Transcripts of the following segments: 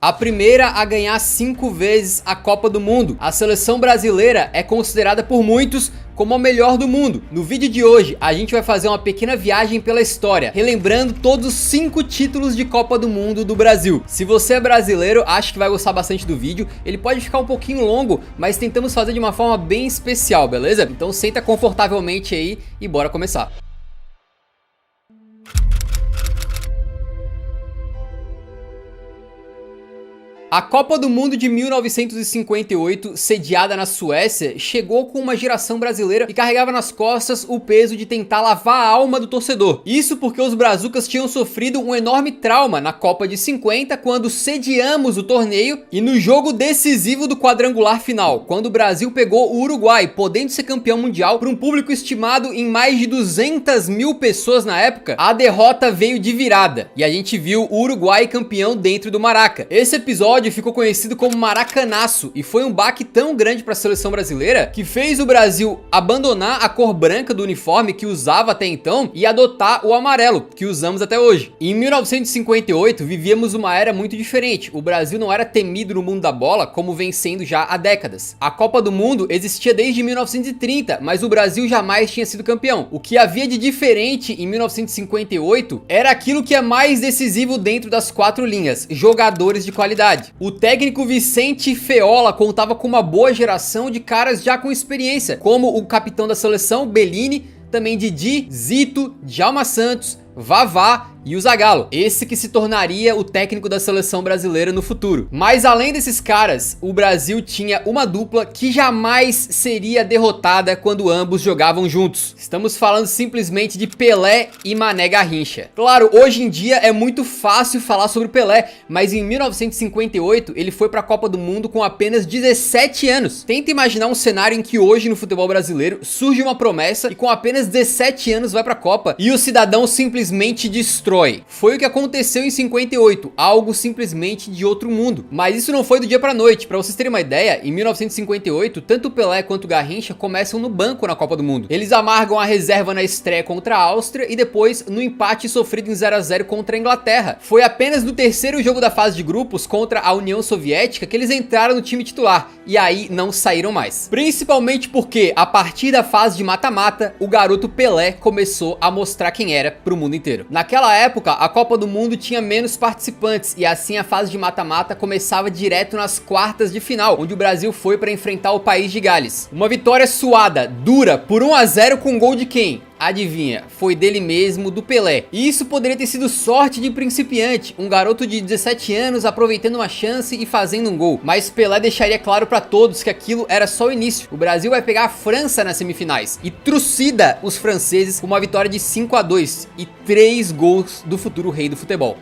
a primeira a ganhar 5 vezes a Copa do Mundo. A seleção brasileira é considerada por muitos como a melhor do mundo. No vídeo de hoje, a gente vai fazer uma pequena viagem pela história, relembrando todos os 5 títulos de Copa do Mundo do Brasil. Se você é brasileiro, acho que vai gostar bastante do vídeo. Ele pode ficar um pouquinho longo, mas tentamos fazer de uma forma bem especial, beleza? Então senta confortavelmente aí e bora começar. A Copa do Mundo de 1958, sediada na Suécia, chegou com uma geração brasileira que carregava nas costas o peso de tentar lavar a alma do torcedor. Isso porque os brazucas tinham sofrido um enorme trauma na Copa de 50, quando sediamos o torneio, e no jogo decisivo do quadrangular final, quando o Brasil pegou o Uruguai, podendo ser campeão mundial, para um público estimado em mais de 200 mil pessoas na época. A derrota veio de virada, e a gente viu o Uruguai campeão dentro do Maraca. Esse episódio ficou conhecido como Maracanaço e foi um baque tão grande para a seleção brasileira que fez o Brasil abandonar a cor branca do uniforme que usava até então e adotar o amarelo que usamos até hoje. Em 1958 vivíamos uma era muito diferente. O Brasil não era temido no mundo da bola como vem sendo já há décadas. A Copa do Mundo existia desde 1930, mas o Brasil jamais tinha sido campeão. O que havia de diferente em 1958 era aquilo que é mais decisivo dentro das 4 linhas: jogadores de qualidade. O técnico Vicente Feola contava com uma boa geração de caras já com experiência, como o capitão da seleção, Bellini, também Didi, Zito, Djalma Santos, Vavá e o Zagallo, esse que se tornaria o técnico da seleção brasileira no futuro. Mas além desses caras, o Brasil tinha uma dupla que jamais seria derrotada quando ambos jogavam juntos. Estamos falando simplesmente de Pelé e Mané Garrincha. Claro, hoje em dia é muito fácil falar sobre Pelé, mas em 1958 ele foi para a Copa do Mundo com apenas 17 anos. Tenta imaginar um cenário em que hoje no futebol brasileiro surge uma promessa e com apenas 17 anos vai para a Copa e o cidadão simplesmente destrói. Foi o que aconteceu em 58, algo simplesmente de outro mundo. Mas isso não foi do dia pra noite. Pra vocês terem uma ideia, em 1958, tanto o Pelé quanto o Garrincha começam no banco na Copa do Mundo. Eles amargam a reserva na estreia contra a Áustria e depois no empate sofrido em 0 a 0 contra a Inglaterra. Foi apenas no terceiro jogo da fase de grupos contra a União Soviética que eles entraram no time titular e aí não saíram mais. Principalmente porque a partir da fase de mata-mata, o garoto Pelé começou a mostrar quem era pro mundo inteiro. Naquela época, a Copa do Mundo tinha menos participantes e assim a fase de mata-mata começava direto nas quartas de final, onde o Brasil foi para enfrentar o País de Gales. Uma vitória suada, dura, por 1 a 0 com gol de quem? Adivinha, foi dele mesmo, do Pelé. E isso poderia ter sido sorte de principiante, um garoto de 17 anos aproveitando uma chance e fazendo um gol. Mas Pelé deixaria claro pra todos que aquilo era só o início. O Brasil vai pegar a França nas semifinais e trucida os franceses com uma vitória de 5 a 2 e 3 gols do futuro rei do futebol.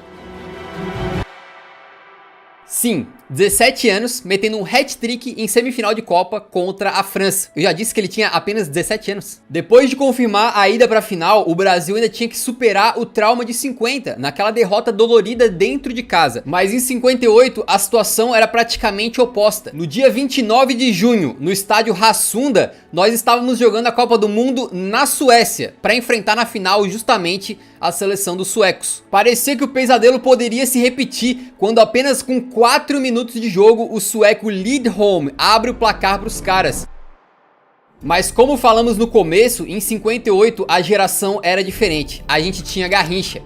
Sim, 17 anos, metendo um hat-trick em semifinal de Copa contra a França. Eu já disse que ele tinha apenas 17 anos. Depois de confirmar a ida para a final, o Brasil ainda tinha que superar o trauma de 50, naquela derrota dolorida dentro de casa. Mas em 58, a situação era praticamente oposta. No dia 29 de junho, no estádio Rassunda, nós estávamos jogando a Copa do Mundo na Suécia, para enfrentar na final justamente a seleção dos suecos. Parecia que o pesadelo poderia se repetir, quando apenas com 4 minutos de jogo, o sueco Lidholm abre o placar para os caras. Mas como falamos no começo, em 58 a geração era diferente. A gente tinha Garrincha.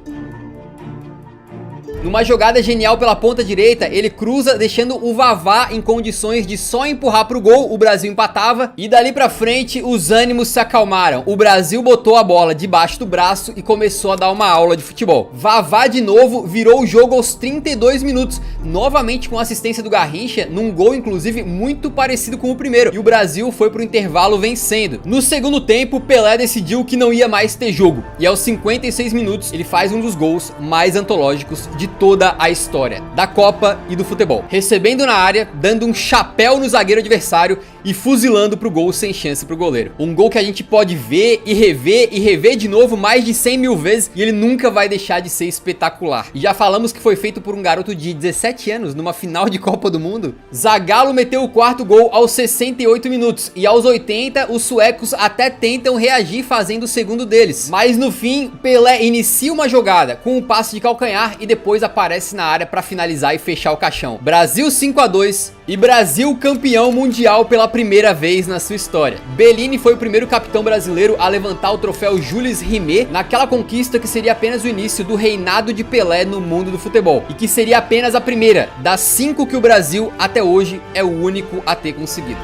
Numa jogada genial pela ponta direita, ele cruza deixando o Vavá em condições de só empurrar pro gol, o Brasil empatava e dali pra frente os ânimos se acalmaram. O Brasil botou a bola debaixo do braço e começou a dar uma aula de futebol. Vavá de novo virou o jogo aos 32 minutos, novamente com assistência do Garrincha, num gol inclusive muito parecido com o primeiro, e o Brasil foi pro intervalo vencendo. No segundo tempo, Pelé decidiu que não ia mais ter jogo, e aos 56 minutos ele faz um dos gols mais antológicos de toda a história da Copa e do futebol, recebendo na área, dando um chapéu no zagueiro adversário e fuzilando pro gol sem chance pro goleiro. Um gol que a gente pode ver e rever de novo mais de 100 mil vezes e ele nunca vai deixar de ser espetacular. E já falamos que foi feito por um garoto de 17 anos numa final de Copa do Mundo. Zagallo meteu o quarto gol aos 68 minutos e aos 80 os suecos até tentam reagir fazendo o segundo deles. Mas no fim, Pelé inicia uma jogada com um passe de calcanhar e depois aparece na área para finalizar e fechar o caixão. Brasil 5-2 e Brasil campeão mundial pela primeira vez na sua história. Bellini foi o primeiro capitão brasileiro a levantar o troféu Jules Rimet naquela conquista que seria apenas o início do reinado de Pelé no mundo do futebol e que seria apenas a primeira das 5 que o Brasil até hoje é o único a ter conseguido.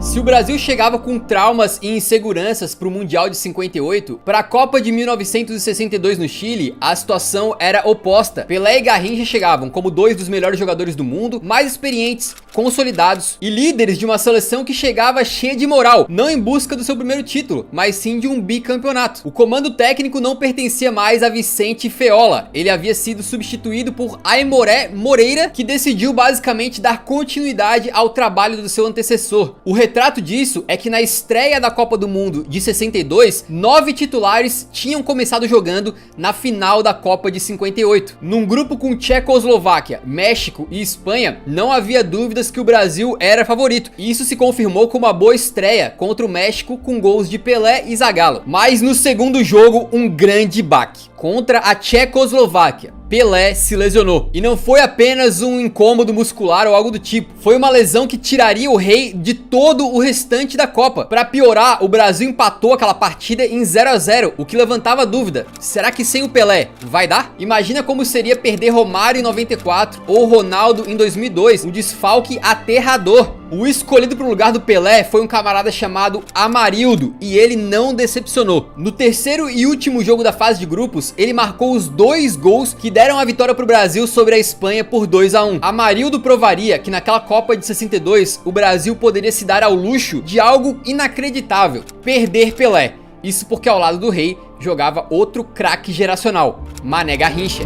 Se o Brasil chegava com traumas e inseguranças para o Mundial de 58, para a Copa de 1962 no Chile, a situação era oposta. Pelé e Garrincha chegavam como dois dos melhores jogadores do mundo, mais experientes, consolidados e líderes de uma seleção que chegava cheia de moral, não em busca do seu primeiro título, mas sim de um bicampeonato. O comando técnico não pertencia mais a Vicente Feola, ele havia sido substituído por Aimoré Moreira, que decidiu basicamente dar continuidade ao trabalho do seu antecessor. O retrato disso é que na estreia da Copa do Mundo de 62, 9 titulares tinham começado jogando na final da Copa de 58. Num grupo com Tchecoslováquia, México e Espanha, não havia dúvidas que o Brasil era favorito. E isso se confirmou com uma boa estreia contra o México com gols de Pelé e Zagallo. Mas no segundo jogo, um grande baque. Contra a Tchecoslováquia, Pelé se lesionou. E não foi apenas um incômodo muscular ou algo do tipo. Foi uma lesão que tiraria o rei de todo o restante da Copa. Para piorar, o Brasil empatou aquela partida em 0-0, o que levantava a dúvida. Será que sem o Pelé vai dar? Imagina como seria perder Romário em 94 ou Ronaldo em 2002. Um desfalque aterrador. O escolhido para o lugar do Pelé foi um camarada chamado Amarildo e ele não decepcionou. No terceiro e último jogo da fase de grupos, ele marcou os 2 gols que deram a vitória para o Brasil sobre a Espanha por 2-1. Amarildo provaria que naquela Copa de 62 o Brasil poderia se dar ao luxo de algo inacreditável: perder Pelé. Isso porque ao lado do rei jogava outro craque geracional, Mané Garrincha.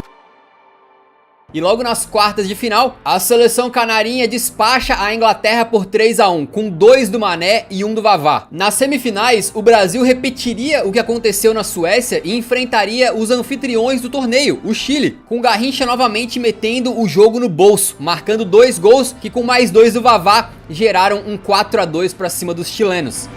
E logo nas quartas de final, a seleção canarinha despacha a Inglaterra por 3-1, com 2 do Mané e 1 do Vavá. Nas semifinais, o Brasil repetiria o que aconteceu na Suécia e enfrentaria os anfitriões do torneio, o Chile, com Garrincha novamente metendo o jogo no bolso, marcando 2 gols que com mais 2 do Vavá geraram um 4-2 para cima dos chilenos.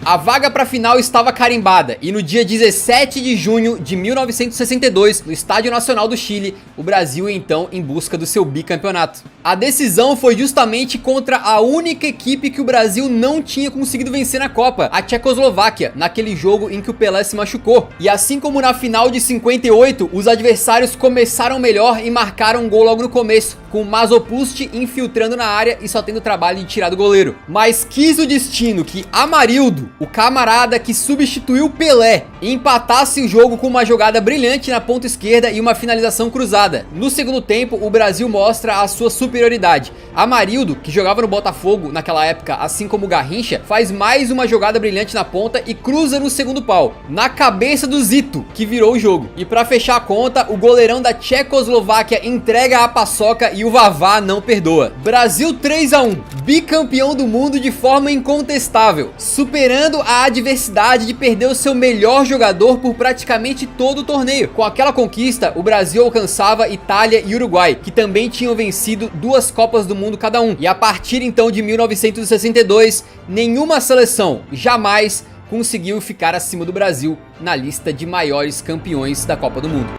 A vaga para a final estava carimbada e no dia 17 de junho de 1962, no Estádio Nacional do Chile, o Brasil ia então em busca do seu bicampeonato. A decisão foi justamente contra a única equipe que o Brasil não tinha conseguido vencer na Copa, a Tchecoslováquia, naquele jogo em que o Pelé se machucou. E assim como na final de 58, os adversários começaram melhor e marcaram um gol logo no começo, com o Masopust infiltrando na área e só tendo o trabalho de tirar do goleiro. Mas quis o destino que Amarildo, o camarada que substituiu Pelé, empatasse o jogo com uma jogada brilhante na ponta esquerda e uma finalização cruzada. No segundo tempo, o Brasil mostra a sua superioridade. Amarildo, que jogava no Botafogo naquela época, assim como Garrincha, faz mais uma jogada brilhante na ponta e cruza no segundo pau, na cabeça do Zito, que virou o jogo. E pra fechar a conta, o goleirão da Tchecoslováquia entrega a paçoca e o Vavá não perdoa. Brasil 3-1, bicampeão do mundo de forma incontestável, superando a adversidade de perder o seu melhor jogador por praticamente todo o torneio. Com aquela conquista, o Brasil alcançava Itália e Uruguai, que também tinham vencido 2 Copas do Mundo cada um. E a partir então de 1962, nenhuma seleção jamais conseguiu ficar acima do Brasil na lista de maiores campeões da Copa do Mundo.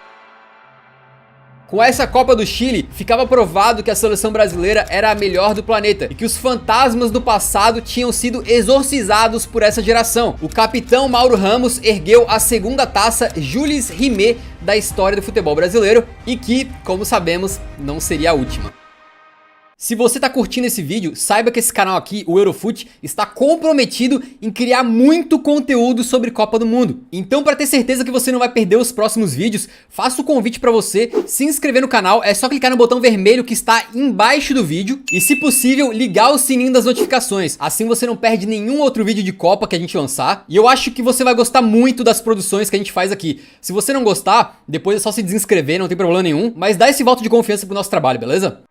Com essa Copa do Chile, ficava provado que a seleção brasileira era a melhor do planeta e que os fantasmas do passado tinham sido exorcizados por essa geração. O capitão Mauro Ramos ergueu a 2ª taça Jules Rimet da história do futebol brasileiro e que, como sabemos, não seria a última. Se você tá curtindo esse vídeo, saiba que esse canal aqui, o Eurofut, está comprometido em criar muito conteúdo sobre Copa do Mundo. Então, para ter certeza que você não vai perder os próximos vídeos, faço o convite para você se inscrever no canal. É só clicar no botão vermelho que está embaixo do vídeo e, se possível, ligar o sininho das notificações. Assim você não perde nenhum outro vídeo de Copa que a gente lançar. E eu acho que você vai gostar muito das produções que a gente faz aqui. Se você não gostar, depois é só se desinscrever, não tem problema nenhum. Mas dá esse voto de confiança pro nosso trabalho, beleza?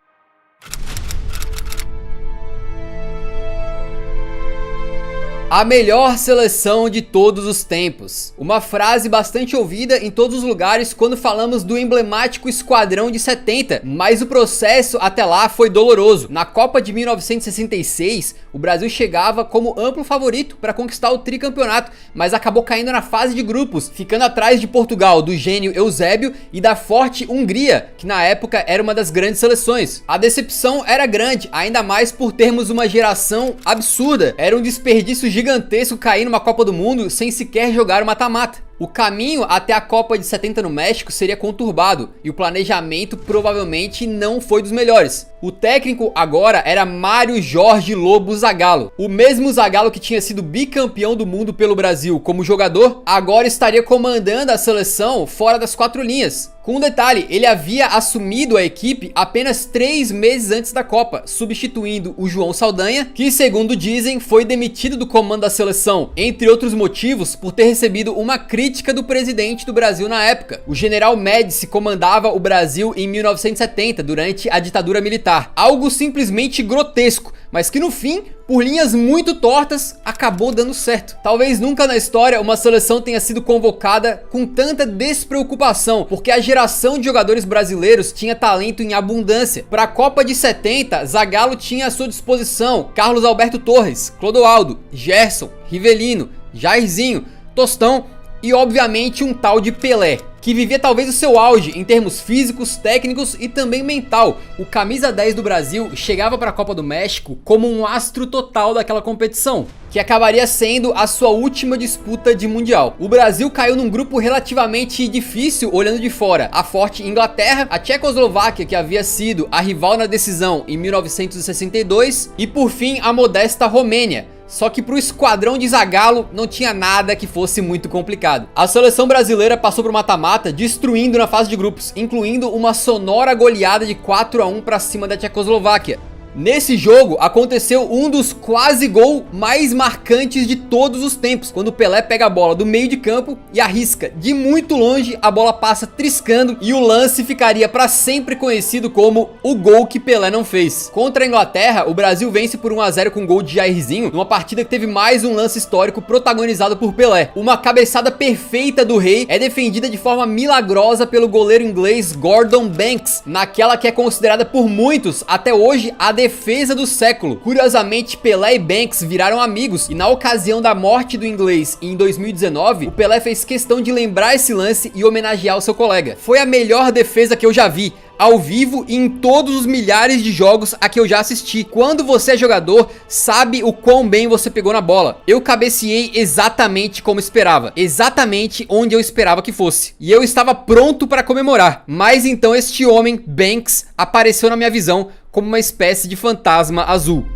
A melhor seleção de todos os tempos. Uma frase bastante ouvida em todos os lugares quando falamos do emblemático Esquadrão de 70, mas o processo até lá foi doloroso. Na Copa de 1966, o Brasil chegava como amplo favorito para conquistar o tricampeonato, mas acabou caindo na fase de grupos, ficando atrás de Portugal, do gênio Eusébio, e da forte Hungria, que na época era uma das grandes seleções. A decepção era grande, ainda mais por termos uma geração absurda. Era um desperdício gigantesco cair numa Copa do Mundo sem sequer jogar o mata-mata. O caminho até a Copa de 70 no México seria conturbado e o planejamento provavelmente não foi dos melhores. O técnico agora era Mário Jorge Lobo Zagallo. O mesmo Zagallo que tinha sido bicampeão do mundo pelo Brasil como jogador, agora estaria comandando a seleção fora das quatro linhas. Com um detalhe, ele havia assumido a equipe apenas 3 meses antes da Copa, substituindo o João Saldanha, que, segundo dizem, foi demitido do comando da seleção, entre outros motivos, por ter recebido uma crítica do presidente do Brasil na época. O general Médici comandava o Brasil em 1970, durante a ditadura militar. Algo simplesmente grotesco, mas que no fim, por linhas muito tortas, acabou dando certo. Talvez nunca na história uma seleção tenha sido convocada com tanta despreocupação, porque a geração de jogadores brasileiros tinha talento em abundância. Para a Copa de 70, Zagallo tinha à sua disposição Carlos Alberto Torres, Clodoaldo, Gerson, Rivelino, Jairzinho, Tostão e obviamente um tal de Pelé, que vivia talvez o seu auge em termos físicos, técnicos e também mental. O camisa 10 do Brasil chegava para a Copa do México como um astro total daquela competição, que acabaria sendo a sua última disputa de mundial. O Brasil caiu num grupo relativamente difícil olhando de fora. A forte Inglaterra, a Tchecoslováquia, que havia sido a rival na decisão em 1962, e por fim a modesta Romênia. Só que pro esquadrão de Zagallo não tinha nada que fosse muito complicado. A seleção brasileira passou pro mata-mata destruindo na fase de grupos, incluindo uma sonora goleada de 4-1 pra cima da Tchecoslováquia. Nesse jogo aconteceu um dos quase gol mais marcantes de todos os tempos, quando o Pelé pega a bola do meio de campo e arrisca de muito longe, a bola passa triscando e o lance ficaria para sempre conhecido como o gol que Pelé não fez. Contra a Inglaterra, o Brasil vence por 1-0 com gol de Jairzinho, numa partida que teve mais um lance histórico protagonizado por Pelé. Uma cabeçada perfeita do Rei é defendida de forma milagrosa pelo goleiro inglês Gordon Banks, naquela que é considerada por muitos até hoje a defesa do século. Curiosamente, Pelé e Banks viraram amigos e na ocasião da morte do inglês em 2019, o Pelé fez questão de lembrar esse lance e homenagear o seu colega. Foi a melhor defesa que eu já vi, ao vivo e em todos os milhares de jogos a que eu já assisti. Quando você é jogador, sabe o quão bem você pegou na bola. Eu cabeceei exatamente como esperava, exatamente onde eu esperava que fosse, e eu estava pronto para comemorar. Mas então este homem, Banks, apareceu na minha visão como uma espécie de fantasma azul.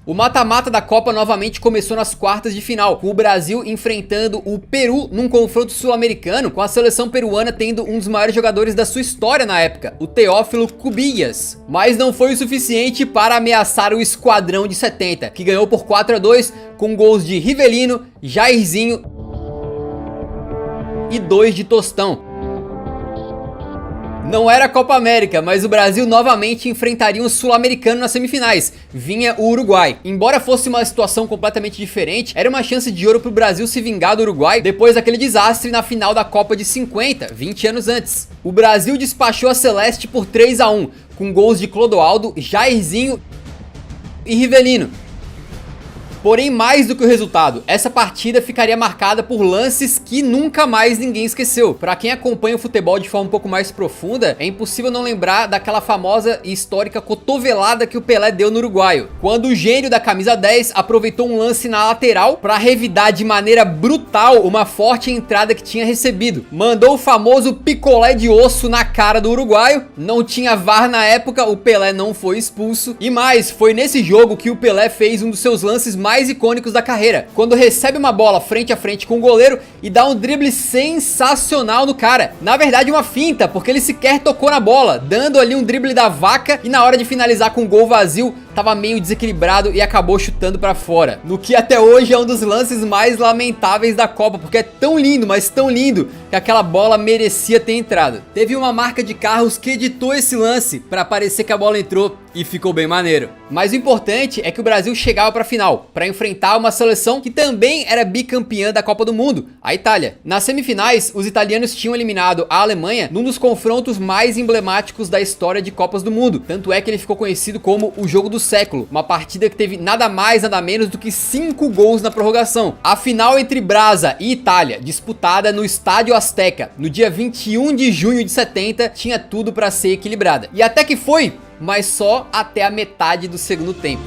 O mata-mata da Copa novamente começou nas quartas de final, com o Brasil enfrentando o Peru num confronto sul-americano, com a seleção peruana tendo um dos maiores jogadores da sua história na época, o Teófilo Cubillas. Mas não foi o suficiente para ameaçar o esquadrão de 70, que ganhou por 4-2 com gols de Rivelino, Jairzinho e 2 de Tostão. Não era a Copa América, mas o Brasil novamente enfrentaria um sul-americano nas semifinais. Vinha o Uruguai. Embora fosse uma situação completamente diferente, era uma chance de ouro pro Brasil se vingar do Uruguai depois daquele desastre na final da Copa de 50, 20 anos antes. O Brasil despachou a Celeste por 3-1, com gols de Clodoaldo, Jairzinho e Rivelino. Porém, mais do que o resultado, essa partida ficaria marcada por lances que nunca mais ninguém esqueceu. Pra quem acompanha o futebol de forma um pouco mais profunda, é impossível não lembrar daquela famosa e histórica cotovelada que o Pelé deu no uruguaio, quando o gênio da camisa 10 aproveitou um lance na lateral para revidar de maneira brutal uma forte entrada que tinha recebido. Mandou o famoso picolé de osso na cara do uruguaio, não tinha VAR na época, o Pelé não foi expulso, e mais, foi nesse jogo que o Pelé fez um dos seus lances mais icônicos da carreira, quando recebe uma bola frente a frente com o goleiro e dá um drible sensacional no cara. Na verdade, uma finta, porque ele sequer tocou na bola, dando ali um drible da vaca, e na hora de finalizar com um gol vazio, tava meio desequilibrado e acabou chutando pra fora. No que até hoje é um dos lances mais lamentáveis da Copa, porque é tão lindo, mas tão lindo, que aquela bola merecia ter entrado. Teve uma marca de carros que editou esse lance pra parecer que a bola entrou e ficou bem maneiro. Mas o importante é que o Brasil chegava pra final, pra enfrentar uma seleção que também era bicampeã da Copa do Mundo, a Itália. Nas semifinais, os italianos tinham eliminado a Alemanha num dos confrontos mais emblemáticos da história de Copas do Mundo. Tanto é que ele ficou conhecido como o jogo do século, uma partida que teve nada mais nada menos do que 5 gols na prorrogação. A final entre Brasa e Itália, disputada no Estádio Azteca, no dia 21 de junho de 70, tinha tudo pra ser equilibrada. E até que foi, mas só até a metade do segundo tempo.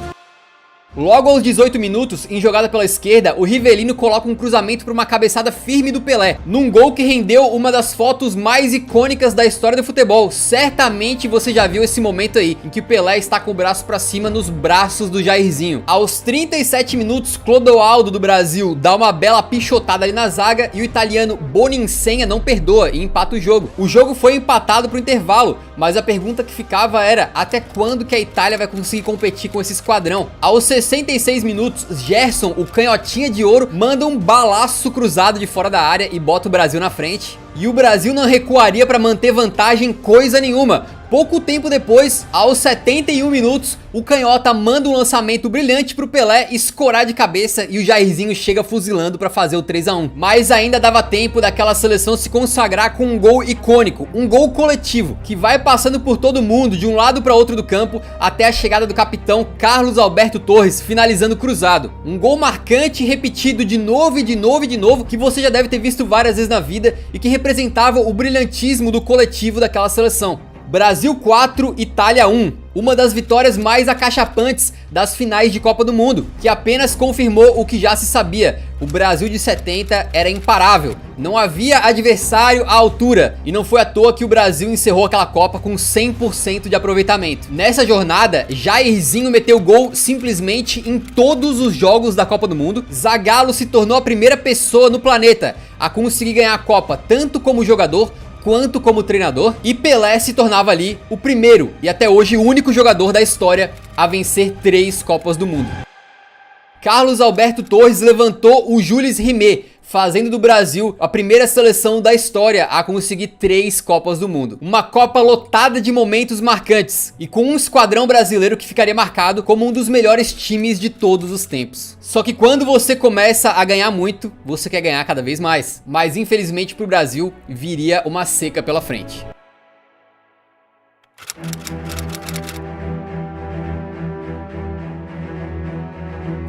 Logo aos 18 minutos, em jogada pela esquerda, o Rivelino coloca um cruzamento para uma cabeçada firme do Pelé, num gol que rendeu uma das fotos mais icônicas da história do futebol. Certamente você já viu esse momento aí, em que o Pelé está com o braço para cima nos braços do Jairzinho. Aos 37 minutos, Clodoaldo do Brasil dá uma bela pichotada ali na zaga e o italiano Boninsenha não perdoa e empata o jogo. O jogo foi empatado pro intervalo, mas a pergunta que ficava era: até quando que a Itália vai conseguir competir com esse esquadrão? Aos 66 minutos, Gerson, o canhotinha de ouro, manda um balaço cruzado de fora da área e bota o Brasil na frente. E o Brasil não recuaria para manter vantagem coisa nenhuma. Pouco tempo depois, aos 71 minutos, o canhota manda um lançamento brilhante pro Pelé escorar de cabeça e o Jairzinho chega fuzilando para fazer o 3 a 1. Mas ainda dava tempo daquela seleção se consagrar com um gol icônico, um gol coletivo, que vai passando por todo mundo, de um lado para outro do campo, até a chegada do capitão Carlos Alberto Torres, finalizando cruzado. Um gol marcante, repetido de novo e de novo e de novo, que você já deve ter visto várias vezes na vida e que representava o brilhantismo do coletivo daquela seleção. Brasil 4, Itália 1, uma das vitórias mais acachapantes das finais de Copa do Mundo, que apenas confirmou o que já se sabia: o Brasil de 70 era imparável, não havia adversário à altura, e não foi à toa que o Brasil encerrou aquela Copa com 100% de aproveitamento. Nessa jornada, Jairzinho meteu gol simplesmente em todos os jogos da Copa do Mundo. Zagallo se tornou a primeira pessoa no planeta a conseguir ganhar a Copa, tanto como jogador quanto como treinador, e Pelé se tornava ali o primeiro e até hoje o único jogador da história a vencer 3 Copas do Mundo. Carlos Alberto Torres levantou o Jules Rimet, fazendo do Brasil a primeira seleção da história a conseguir 3 Copas do Mundo. Uma Copa lotada de momentos marcantes e com um esquadrão brasileiro que ficaria marcado como um dos melhores times de todos os tempos. Só que quando você começa a ganhar muito, você quer ganhar cada vez mais. Mas infelizmente para o Brasil viria uma seca pela frente.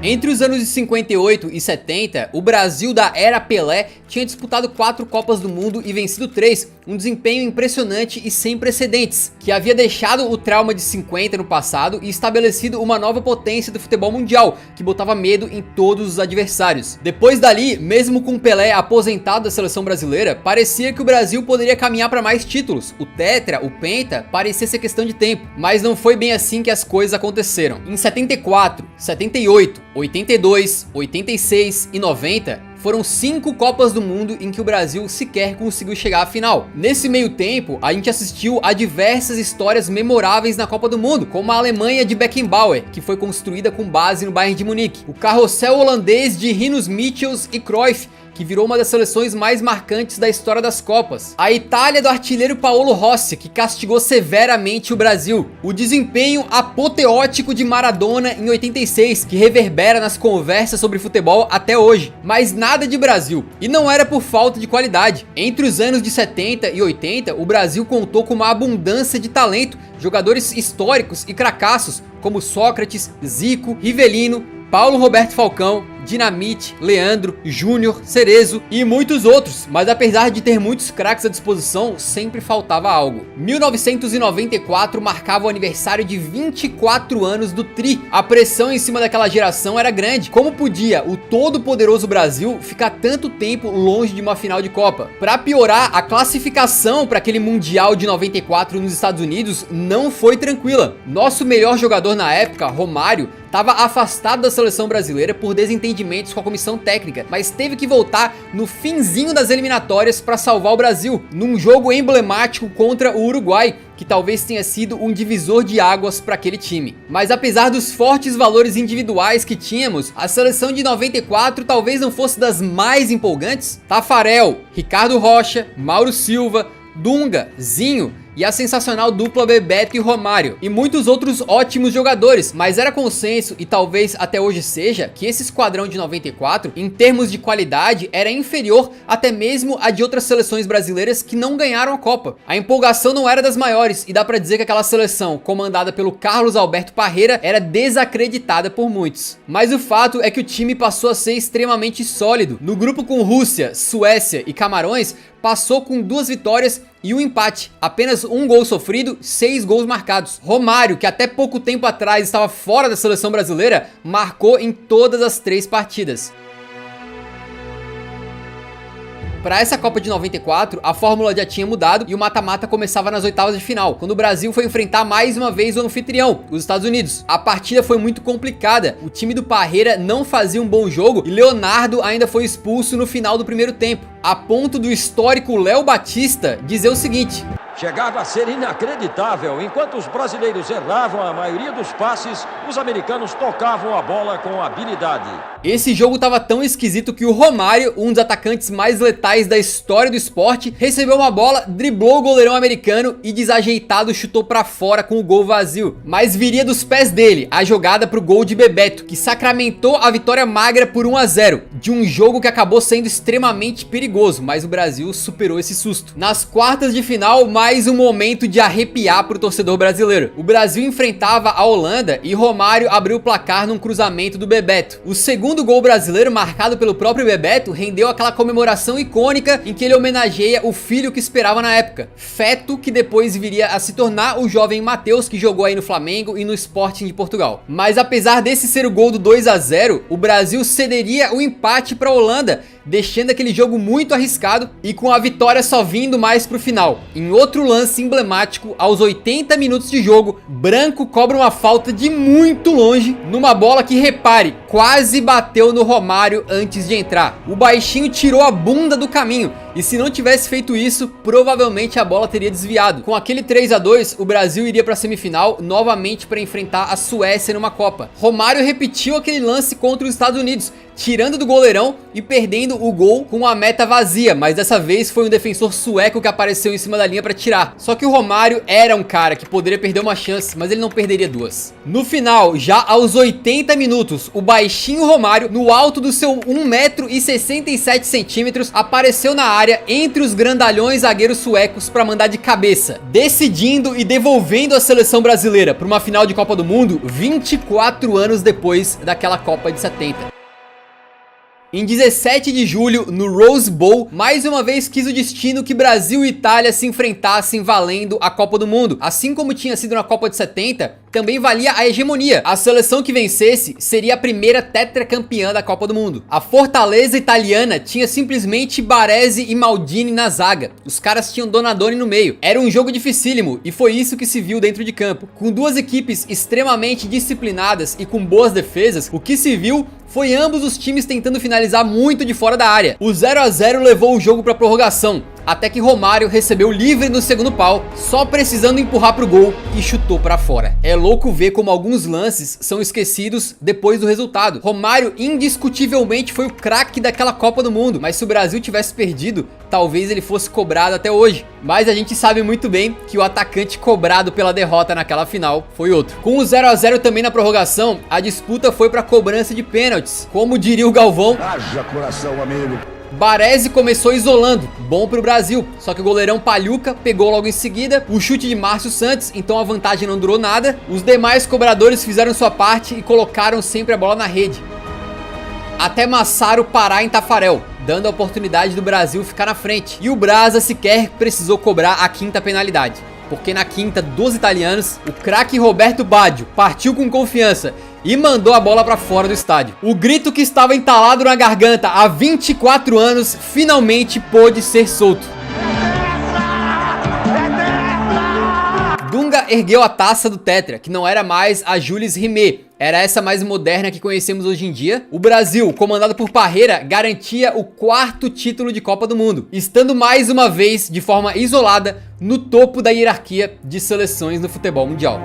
Entre os anos de 58 e 70, o Brasil da era Pelé tinha disputado 4 Copas do Mundo e vencido 3, um desempenho impressionante e sem precedentes, que havia deixado o trauma de 50 no passado e estabelecido uma nova potência do futebol mundial, que botava medo em todos os adversários. Depois dali, mesmo com Pelé aposentado da seleção brasileira, parecia que o Brasil poderia caminhar para mais títulos. O tetra, o penta, parecia ser questão de tempo, mas não foi bem assim que as coisas aconteceram. Em 74, 78, 82, 86 e 90, foram 5 Copas do Mundo em que o Brasil sequer conseguiu chegar à final. Nesse meio tempo, a gente assistiu a diversas histórias memoráveis na Copa do Mundo, como a Alemanha de Beckenbauer, que foi construída com base no Bayern de Munique, o carrossel holandês de Rinus Michels e Cruyff, que virou uma das seleções mais marcantes da história das Copas. A Itália do artilheiro Paolo Rossi, que castigou severamente o Brasil. O desempenho apoteótico de Maradona em 86, que reverbera nas conversas sobre futebol até hoje. Mas nada de Brasil. E não era por falta de qualidade. Entre os anos de 70 e 80, o Brasil contou com uma abundância de talento, jogadores históricos e cracassos, como Sócrates, Zico, Rivelino, Paulo Roberto Falcão, Dinamite, Leandro, Júnior, Cerezo e muitos outros, mas apesar de ter muitos craques à disposição, sempre faltava algo. 1994 marcava o aniversário de 24 anos do Tri. A pressão em cima daquela geração era grande. Como podia o todo-poderoso Brasil ficar tanto tempo longe de uma final de Copa? Para piorar, a classificação para aquele Mundial de 94 nos Estados Unidos não foi tranquila. Nosso melhor jogador na época, Romário, estava afastado da seleção brasileira por desentendimentos com a comissão técnica, mas teve que voltar no finzinho das eliminatórias para salvar o Brasil, num jogo emblemático contra o Uruguai, que talvez tenha sido um divisor de águas para aquele time. Mas apesar dos fortes valores individuais que tínhamos, a seleção de 94 talvez não fosse das mais empolgantes. Tafarel, Ricardo Rocha, Mauro Silva, Dunga, Zinho e a sensacional dupla Bebeto e Romário, e muitos outros ótimos jogadores, mas era consenso, e talvez até hoje seja, que esse esquadrão de 94, em termos de qualidade, era inferior até mesmo a de outras seleções brasileiras que não ganharam a Copa. A empolgação não era das maiores, e dá pra dizer que aquela seleção, comandada pelo Carlos Alberto Parreira, era desacreditada por muitos. Mas o fato é que o time passou a ser extremamente sólido. No grupo com Rússia, Suécia e Camarões, passou com 2 vitórias e um empate, apenas um gol sofrido, 6 gols marcados. Romário, que até pouco tempo atrás estava fora da seleção brasileira, marcou em todas as 3 partidas. Para essa Copa de 94, a fórmula já tinha mudado e o mata-mata começava nas oitavas de final, quando o Brasil foi enfrentar mais uma vez o anfitrião, os Estados Unidos. A partida foi muito complicada, o time do Parreira não fazia um bom jogo e Leonardo ainda foi expulso no final do primeiro tempo, a ponto do histórico Léo Batista dizer o seguinte: chegava a ser inacreditável. Enquanto os brasileiros erravam a maioria dos passes, os americanos tocavam a bola com habilidade. Esse jogo tava tão esquisito que o Romário, um dos atacantes mais letais da história do esporte, recebeu uma bola, driblou o goleirão americano e desajeitado chutou pra fora com o gol vazio. Mas viria dos pés dele a jogada pro gol de Bebeto, que sacramentou a vitória magra por 1-0, de um jogo que acabou sendo extremamente perigoso, mas o Brasil superou esse susto. Nas quartas de final, mais um momento de arrepiar pro torcedor brasileiro. O Brasil enfrentava a Holanda e Romário abriu o placar num cruzamento do Bebeto. O segundo gol brasileiro, marcado pelo próprio Bebeto, rendeu aquela comemoração icônica em que ele homenageia o filho que esperava na época, feto que depois viria a se tornar o jovem Matheus, que jogou aí no Flamengo e no Sporting de Portugal. Mas apesar desse ser o gol do 2-0, o Brasil cederia o empate para a Holanda, deixando aquele jogo muito arriscado e com a vitória só vindo mais pro final. Em outro lance emblemático, aos 80 minutos de jogo, Branco cobra uma falta de muito longe, numa bola que, repare, quase bateu no Romário antes de entrar. O baixinho tirou a bunda do caminho, e se não tivesse feito isso, provavelmente a bola teria desviado. Com aquele 3-2, o Brasil iria para a semifinal novamente para enfrentar a Suécia numa Copa. Romário repetiu aquele lance contra os Estados Unidos, tirando do goleirão e perdendo o gol com a meta vazia, mas dessa vez foi um defensor sueco que apareceu em cima da linha para tirar. Só que o Romário era um cara que poderia perder uma chance, mas ele não perderia 2. No final, já aos 80 minutos, o baixinho Romário, no alto do seu 1,67 m, apareceu na área entre os grandalhões zagueiros suecos para mandar de cabeça, decidindo e devolvendo a seleção brasileira para uma final de Copa do Mundo 24 anos depois daquela Copa de 70. Em 17 de julho, no Rose Bowl, mais uma vez quis o destino que Brasil e Itália se enfrentassem valendo a Copa do Mundo. Assim como tinha sido na Copa de 70, também valia a hegemonia. A seleção que vencesse seria a primeira tetracampeã da Copa do Mundo. A fortaleza italiana tinha simplesmente Baresi e Maldini na zaga. Os caras tinham Donadoni no meio. Era um jogo dificílimo e foi isso que se viu dentro de campo. Com duas equipes extremamente disciplinadas e com boas defesas, o que se viu foi ambos os times tentando finalizar muito de fora da área. O 0-0 levou o jogo para prorrogação, até que Romário recebeu livre no segundo pau, só precisando empurrar pro gol e chutou para fora. É louco ver como alguns lances são esquecidos depois do resultado. Romário indiscutivelmente foi o craque daquela Copa do Mundo, mas se o Brasil tivesse perdido, talvez ele fosse cobrado até hoje. Mas a gente sabe muito bem que o atacante cobrado pela derrota naquela final foi outro. Com o 0-0 também na prorrogação, a disputa foi para cobrança de pênaltis. Como diria o Galvão, haja coração, amigo. Baresi começou isolando, bom pro Brasil, só que o goleirão Pagliuca pegou logo em seguida, o chute de Márcio Santos, então a vantagem não durou nada. Os demais cobradores fizeram sua parte e colocaram sempre a bola na rede, até Massaro parar em Tafarel, dando a oportunidade do Brasil ficar na frente. E o Brasa sequer precisou cobrar a quinta penalidade, porque na quinta dos italianos, o craque Roberto Baggio partiu com confiança e mandou a bola pra fora do estádio. O grito que estava entalado na garganta há 24 anos finalmente pôde ser solto. Dunga ergueu a taça do Tetra, que não era mais a Jules Rimet, era essa mais moderna que conhecemos hoje em dia. O Brasil, comandado por Parreira, garantia o 4º título de Copa do Mundo, estando mais uma vez, de forma isolada, no topo da hierarquia de seleções no futebol mundial.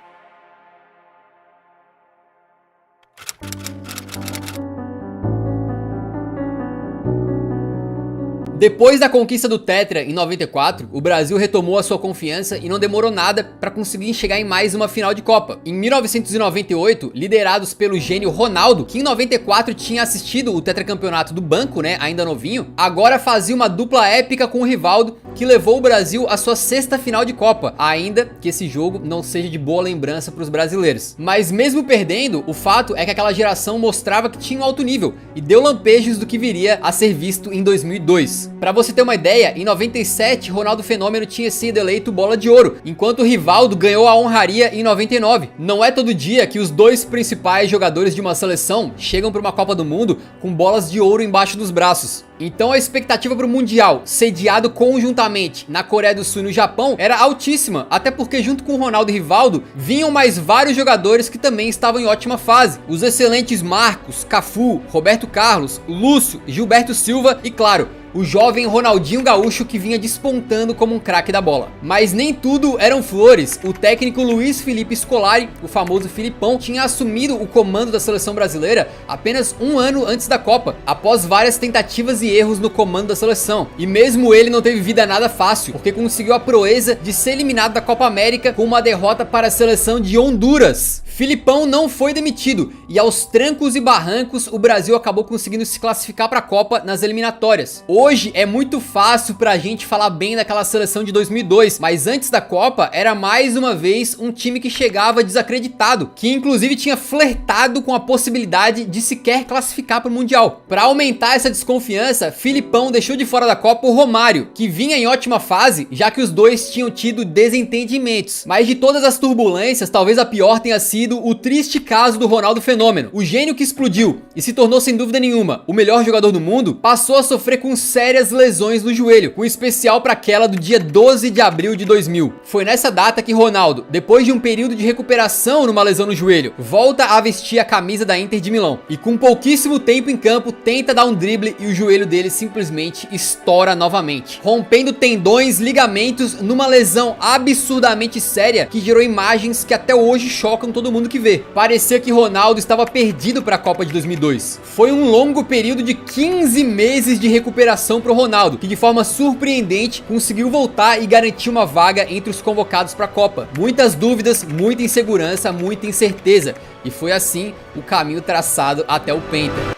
Depois da conquista do Tetra em 94, o Brasil retomou a sua confiança e não demorou nada para conseguir chegar em mais uma final de Copa. Em 1998, liderados pelo gênio Ronaldo, que em 94 tinha assistido o tetracampeonato do banco, né, ainda novinho, agora fazia uma dupla épica com o Rivaldo, que levou o Brasil à sua 6ª final de Copa, ainda que esse jogo não seja de boa lembrança para os brasileiros. Mas mesmo perdendo, o fato é que aquela geração mostrava que tinha um alto nível e deu lampejos do que viria a ser visto em 2002. Pra você ter uma ideia, em 97, Ronaldo Fenômeno tinha sido eleito bola de ouro, enquanto o Rivaldo ganhou a honraria em 99. Não é todo dia que os dois principais jogadores de uma seleção chegam para uma Copa do Mundo com bolas de ouro embaixo dos braços. Então a expectativa para o Mundial, sediado conjuntamente na Coreia do Sul e no Japão, era altíssima, até porque junto com Ronaldo e Rivaldo, vinham mais vários jogadores que também estavam em ótima fase. Os excelentes Marcos, Cafu, Roberto Carlos, Lúcio, Gilberto Silva e, claro, o jovem Ronaldinho Gaúcho, que vinha despontando como um craque da bola. Mas nem tudo eram flores. O técnico Luiz Felipe Scolari, o famoso Filipão, tinha assumido o comando da seleção brasileira apenas um ano antes da Copa, após várias tentativas e erros no comando da seleção. E mesmo ele não teve vida nada fácil, porque conseguiu a proeza de ser eliminado da Copa América com uma derrota para a seleção de Honduras. Filipão não foi demitido e aos trancos e barrancos o Brasil acabou conseguindo se classificar para a Copa nas eliminatórias. Hoje é muito fácil pra gente falar bem daquela seleção de 2002, mas antes da Copa era mais uma vez um time que chegava desacreditado, que inclusive tinha flertado com a possibilidade de sequer classificar para o Mundial. Para aumentar essa desconfiança, Filipão deixou de fora da Copa o Romário, que vinha em ótima fase, já que os dois tinham tido desentendimentos. Mas de todas as turbulências, talvez a pior tenha sido o triste caso do Ronaldo Fenômeno. O gênio que explodiu e se tornou sem dúvida nenhuma o melhor jogador do mundo, passou a sofrer com sérias lesões no joelho, com especial para aquela do dia 12 de abril de 2000. Foi nessa data que Ronaldo, depois de um período de recuperação numa lesão no joelho, volta a vestir a camisa da Inter de Milão e com pouquíssimo tempo em campo tenta dar um drible e o joelho dele simplesmente estoura novamente, rompendo tendões, ligamentos, numa lesão absurdamente séria que gerou imagens que até hoje chocam todo mundo que vê. Parecia que Ronaldo estava perdido para a Copa de 2002. Foi um longo período de 15 meses de recuperação para o Ronaldo, que de forma surpreendente conseguiu voltar e garantir uma vaga entre os convocados para a Copa. Muitas dúvidas, muita insegurança, muita incerteza, e foi assim o caminho traçado até o Penta.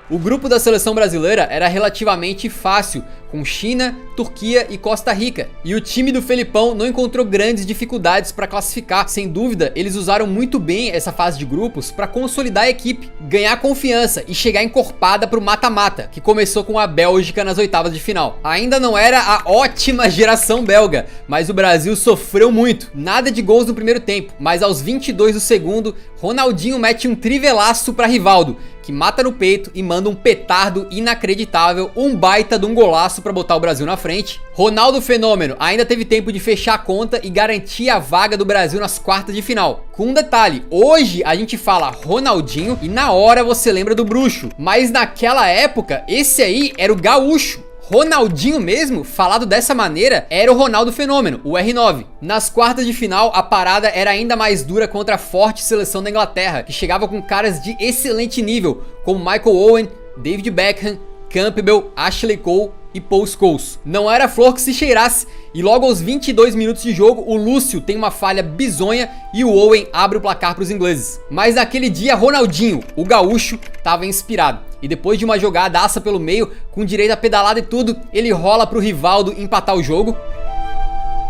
O grupo da seleção brasileira era relativamente fácil, com China, Turquia e Costa Rica. E o time do Felipão não encontrou grandes dificuldades para classificar. Sem dúvida, eles usaram muito bem essa fase de grupos para consolidar a equipe, ganhar confiança e chegar encorpada para o mata-mata, que começou com a Bélgica nas oitavas de final. Ainda não era a ótima geração belga, mas o Brasil sofreu muito. Nada de gols no primeiro tempo, mas aos 22 do segundo, Ronaldinho mete um trivelaço para Rivaldo, que mata no peito e manda um petardo inacreditável, um baita de um golaço para botar o Brasil na frente. Ronaldo Fenômeno ainda teve tempo de fechar a conta e garantir a vaga do Brasil nas quartas de final. Com um detalhe, hoje a gente fala Ronaldinho e na hora você lembra do bruxo, mas naquela época esse aí era o gaúcho. Ronaldinho mesmo, falado dessa maneira, era o Ronaldo Fenômeno, o R9. Nas quartas de final, a parada era ainda mais dura contra a forte seleção da Inglaterra, que chegava com caras de excelente nível, como Michael Owen, David Beckham, Campbell, Ashley Cole e Paul Scholes. Não era flor que se cheirasse, e logo aos 22 minutos de jogo, o Lúcio tem uma falha bizonha e o Owen abre o placar para os ingleses. Mas naquele dia, Ronaldinho, o gaúcho, estava inspirado. E depois de uma jogadaça pelo meio, com direito a pedalada e tudo, ele rola pro Rivaldo empatar o jogo.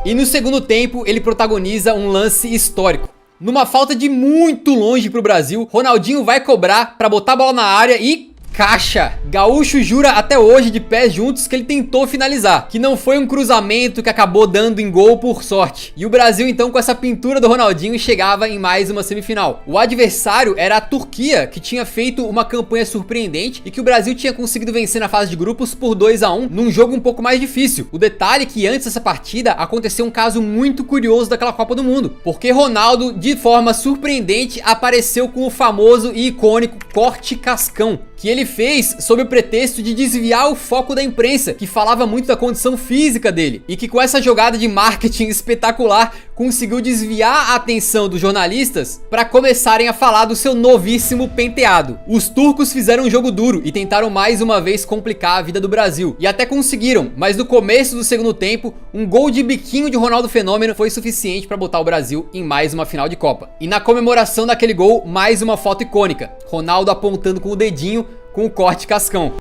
E no segundo tempo, ele protagoniza um lance histórico. Numa falta de muito longe pro Brasil, Ronaldinho vai cobrar pra botar a bola na área e... caixa! Gaúcho jura até hoje de pés juntos que ele tentou finalizar, que não foi um cruzamento que acabou dando em gol por sorte. E o Brasil então, com essa pintura do Ronaldinho, chegava em mais uma semifinal. O adversário era a Turquia, que tinha feito uma campanha surpreendente e que o Brasil tinha conseguido vencer na fase de grupos por 2-1 num jogo um pouco mais difícil. O detalhe é que antes dessa partida aconteceu um caso muito curioso daquela Copa do Mundo, porque Ronaldo, de forma surpreendente, apareceu com o famoso e icônico corte cascão, que ele fez sob o pretexto de desviar o foco da imprensa, que falava muito da condição física dele, e que com essa jogada de marketing espetacular conseguiu desviar a atenção dos jornalistas para começarem a falar do seu novíssimo penteado. Os turcos fizeram um jogo duro e tentaram mais uma vez complicar a vida do Brasil, e até conseguiram, mas no começo do segundo tempo, um gol de biquinho de Ronaldo Fenômeno foi suficiente para botar o Brasil em mais uma final de Copa. E na comemoração daquele gol, mais uma foto icônica, Ronaldo apontando com o dedinho com o corte cascão.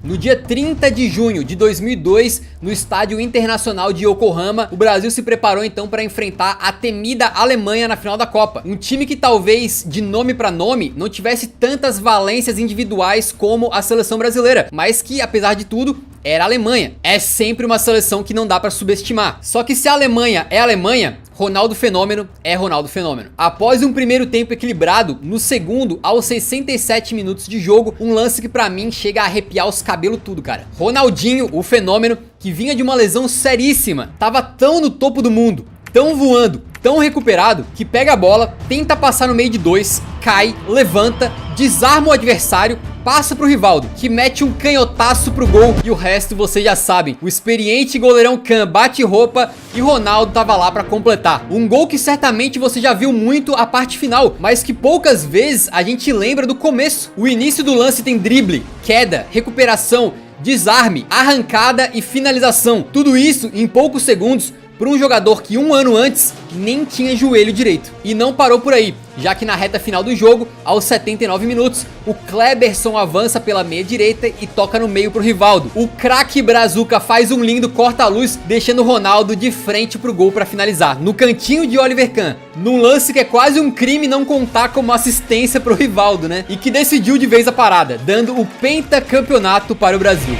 No dia 30 de junho de 2002, no Estádio Internacional de Yokohama, o Brasil se preparou então para enfrentar a temida Alemanha na final da Copa. Um time que talvez, de nome para nome, não tivesse tantas valências individuais como a seleção brasileira, mas que, apesar de tudo, era a Alemanha. É sempre uma seleção que não dá para subestimar. Só que se a Alemanha é a Alemanha, Ronaldo Fenômeno é Ronaldo Fenômeno. Após um primeiro tempo equilibrado, no segundo, aos 67 minutos de jogo, um lance que pra mim chega a arrepiar os cabelos tudo, cara. Ronaldinho, o Fenômeno, que vinha de uma lesão seríssima, tava tão no topo do mundo, tão voando, tão recuperado, que pega a bola, tenta passar no meio de dois, cai, levanta, desarma o adversário, passa pro Rivaldo, que mete um canhotaço pro gol, e o resto vocês já sabem. O experiente goleirão Kahn bate roupa e Ronaldo tava lá pra completar. Um gol que certamente você já viu muito a parte final, mas que poucas vezes a gente lembra do começo. O início do lance tem drible, queda, recuperação, desarme, arrancada e finalização. Tudo isso em poucos segundos, para um jogador que um ano antes nem tinha joelho direito. E não parou por aí, já que na reta final do jogo, aos 79 minutos, o Kleberson avança pela meia direita e toca no meio pro Rivaldo. O craque Brazuca faz um lindo corta-luz, deixando o Ronaldo de frente pro gol para finalizar, no cantinho de Oliver Kahn, num lance que é quase um crime não contar como assistência pro Rivaldo, né? E que decidiu de vez a parada, dando o pentacampeonato para o Brasil.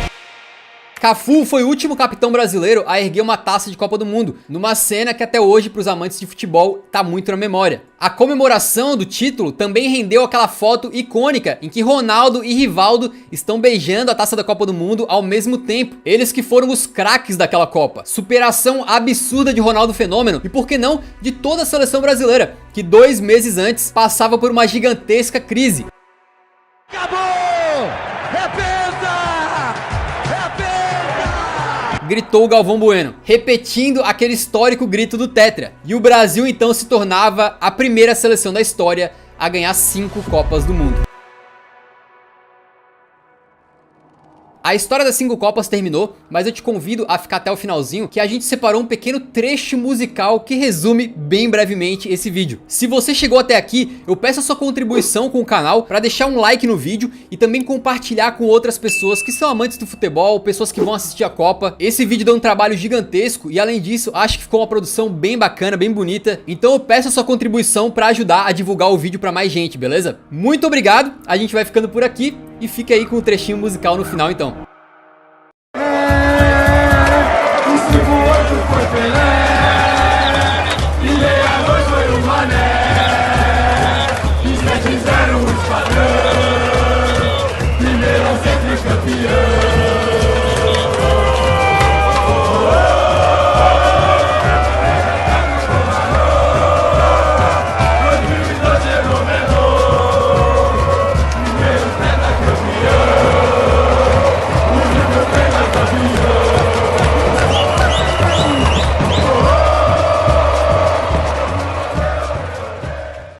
Cafu foi o último capitão brasileiro a erguer uma taça de Copa do Mundo, numa cena que até hoje para os amantes de futebol tá muito na memória. A comemoração do título também rendeu aquela foto icônica em que Ronaldo e Rivaldo estão beijando a taça da Copa do Mundo ao mesmo tempo. Eles que foram os craques daquela Copa. Superação absurda de Ronaldo Fenômeno e, por que não, de toda a seleção brasileira, que 2 meses antes passava por uma gigantesca crise. Acabou! Gritou o Galvão Bueno, repetindo aquele histórico grito do Tetra. E o Brasil então se tornava a primeira seleção da história a ganhar 5 Copas do Mundo. A história das 5 Copas terminou, mas eu te convido a ficar até o finalzinho, que a gente separou um pequeno trecho musical que resume bem brevemente esse vídeo. Se você chegou até aqui, eu peço a sua contribuição com o canal para deixar um like no vídeo e também compartilhar com outras pessoas que são amantes do futebol, pessoas que vão assistir a Copa. Esse vídeo deu um trabalho gigantesco e, além disso, acho que ficou uma produção bem bacana, bem bonita. Então eu peço a sua contribuição para ajudar a divulgar o vídeo para mais gente, beleza? Muito obrigado, a gente vai ficando por aqui e fica aí com o trechinho musical no final então.